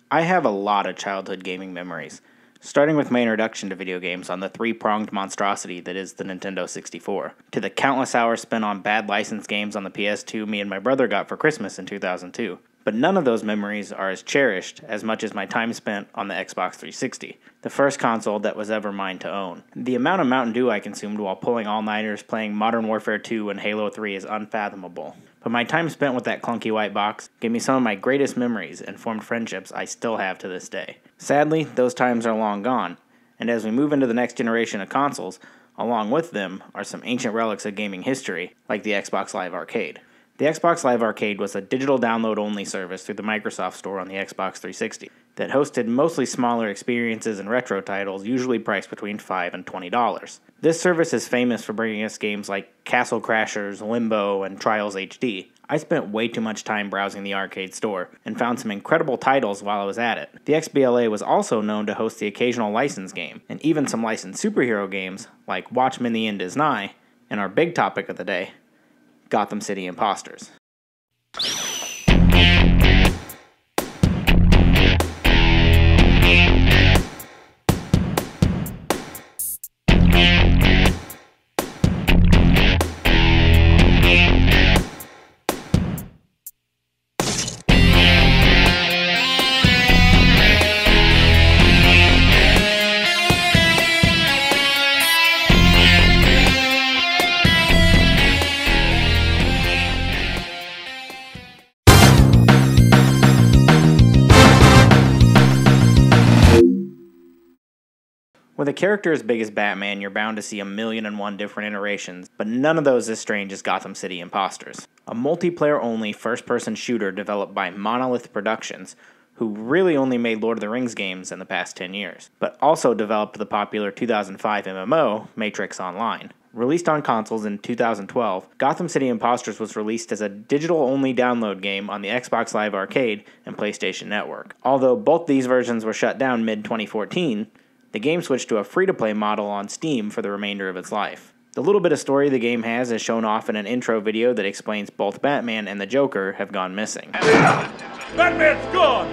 I have a lot of childhood gaming memories, starting with my introduction to video games on the three-pronged monstrosity that is the Nintendo 64, to the countless hours spent on bad licensed games on the PS2 me and my brother got for Christmas in 2002. But none of those memories are as cherished as much as my time spent on the Xbox 360, the first console that was ever mine to own. The amount of Mountain Dew I consumed while pulling all-nighters playing Modern Warfare 2 and Halo 3 is unfathomable. But my time spent with that clunky white box gave me some of my greatest memories and formed friendships I still have to this day. Sadly, those times are long gone, and as we move into the next generation of consoles, along with them are some ancient relics of gaming history, like the Xbox Live Arcade. The Xbox Live Arcade was a digital download-only service through the Microsoft Store on the Xbox 360 that hosted mostly smaller experiences and retro titles, usually priced between $5 and $20. This service is famous for bringing us games like Castle Crashers, Limbo, and Trials HD. I spent way too much time browsing the arcade store and found some incredible titles while I was at it. The XBLA was also known to host the occasional licensed game, and even some licensed superhero games like Watchmen the End is Nigh, and our big topic of the day, Gotham City Impostors. With a character as big as Batman, you're bound to see 1,000,001 different iterations, but none of those as strange as Gotham City Impostors. A multiplayer-only first-person shooter developed by Monolith Productions, who really only made Lord of the Rings games in the past 10 years, but also developed the popular 2005 MMO, Matrix Online. Released on consoles in 2012, Gotham City Impostors was released as a digital-only download game on the Xbox Live Arcade and PlayStation Network. Although both these versions were shut down mid-2014, the game switched to a free-to-play model on Steam for the remainder of its life. The little bit of story the game has is shown off in an intro video that explains both Batman and the Joker have gone missing. Batman's gone!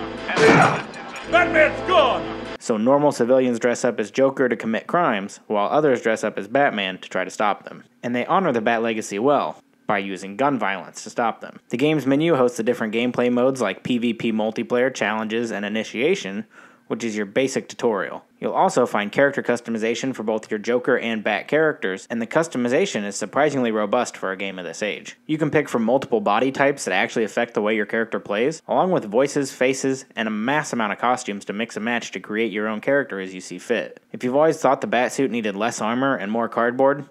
Batman's gone! So normal civilians dress up as Joker to commit crimes, while others dress up as Batman to try to stop them. And they honor the Bat legacy well, by using gun violence to stop them. The game's menu hosts the different gameplay modes like PvP multiplayer, challenges, and initiation, which is your basic tutorial. You'll also find character customization for both your Joker and Bat characters, and the customization is surprisingly robust for a game of this age. You can pick from multiple body types that actually affect the way your character plays, along with voices, faces, and a mass amount of costumes to mix and match to create your own character as you see fit. If you've always thought the Batsuit needed less armor and more cardboard,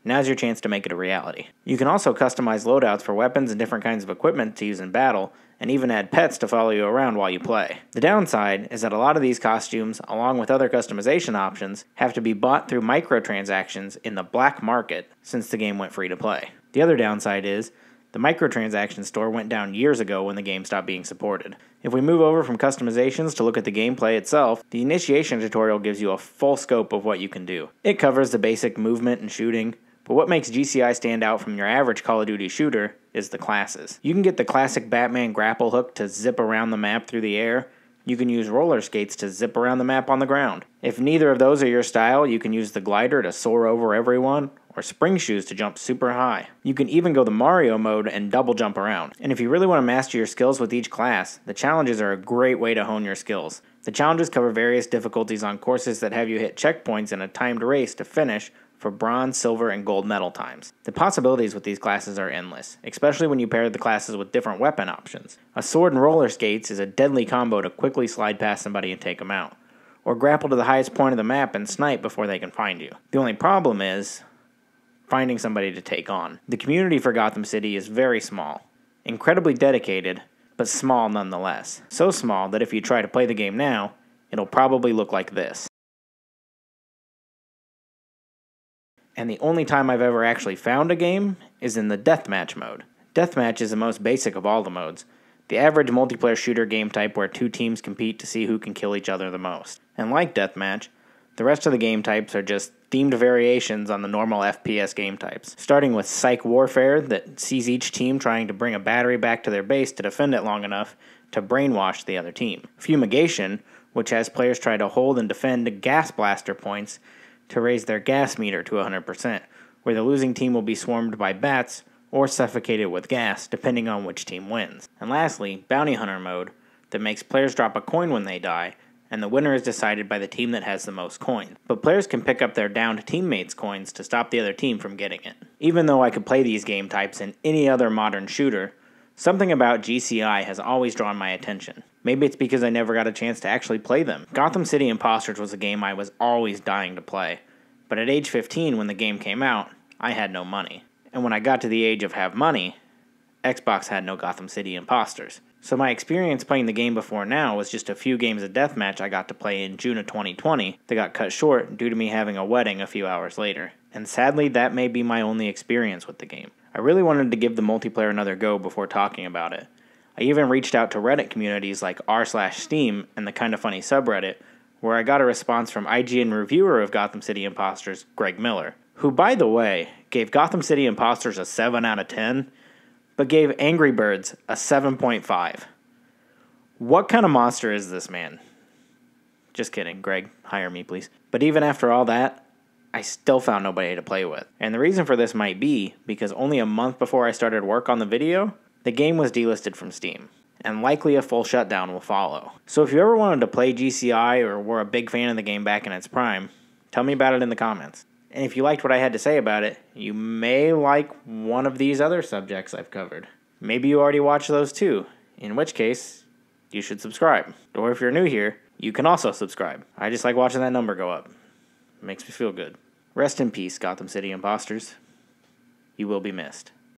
now's your chance to make it a reality. You can also customize loadouts for weapons and different kinds of equipment to use in battle, and even add pets to follow you around while you play. The downside is that a lot of these costumes, along with other customization options, have to be bought through microtransactions in the black market since the game went free to play. The other downside is, the microtransaction store went down years ago when the game stopped being supported. If we move over from customizations to look at the gameplay itself, the initiation tutorial gives you a full scope of what you can do. It covers the basic movement and shooting, but what makes GCI stand out from your average Call of Duty shooter is the classes. You can get the classic Batman grapple hook to zip around the map through the air. You can use roller skates to zip around the map on the ground. If neither of those are your style, you can use the glider to soar over everyone, or spring shoes to jump super high. You can even go the Mario mode and double jump around. And if you really want to master your skills with each class, the challenges are a great way to hone your skills. The challenges cover various difficulties on courses that have you hit checkpoints in a timed race to finish for bronze, silver, and gold medal times. The possibilities with these classes are endless, especially when you pair the classes with different weapon options. A sword and roller skates is a deadly combo to quickly slide past somebody and take them out, or grapple to the highest point of the map and snipe before they can find you. The only problem is finding somebody to take on. The community for Gotham City is very small, incredibly dedicated, but small nonetheless. So small that if you try to play the game now, it'll probably look like this. And the only time I've ever actually found a game is in the deathmatch mode. Deathmatch is the most basic of all the modes, the average multiplayer shooter game type where two teams compete to see who can kill each other the most. And like deathmatch, the rest of the game types are just themed variations on the normal FPS game types, starting with Psych Warfare that sees each team trying to bring a battery back to their base to defend it long enough to brainwash the other team. Fumigation, which has players try to hold and defend gas blaster points to raise their gas meter to 100%, where the losing team will be swarmed by bats or suffocated with gas, depending on which team wins. And lastly, Bounty Hunter mode, that makes players drop a coin when they die, and the winner is decided by the team that has the most coins. But players can pick up their downed teammates' coins to stop the other team from getting it. Even though I could play these game types in any other modern shooter, something about GCI has always drawn my attention. Maybe it's because I never got a chance to actually play them. Gotham City Impostors was a game I was always dying to play, but at age 15 when the game came out, I had no money. And when I got to the age of have money, Xbox had no Gotham City Impostors. So my experience playing the game before now was just a few games of deathmatch I got to play in June of 2020 that got cut short due to me having a wedding a few hours later. And sadly, that may be my only experience with the game. I really wanted to give the multiplayer another go before talking about it. I even reached out to Reddit communities like r/Steam and the Kinda Funny subreddit, where I got a response from IGN reviewer of Gotham City Impostors, Greg Miller, who, by the way, gave Gotham City Impostors a 7 out of 10, but gave Angry Birds a 7.5. What kind of monster is this man? Just kidding, Greg, hire me please. But even after all that, I still found nobody to play with. And the reason for this might be because only a month before I started work on the video, the game was delisted from Steam, and likely a full shutdown will follow. So if you ever wanted to play GCI or were a big fan of the game back in its prime, tell me about it in the comments. And if you liked what I had to say about it, you may like one of these other subjects I've covered. Maybe you already watched those too, in which case, you should subscribe. Or if you're new here, you can also subscribe. I just like watching that number go up. It makes me feel good. Rest in peace, Gotham City Impostors. You will be missed.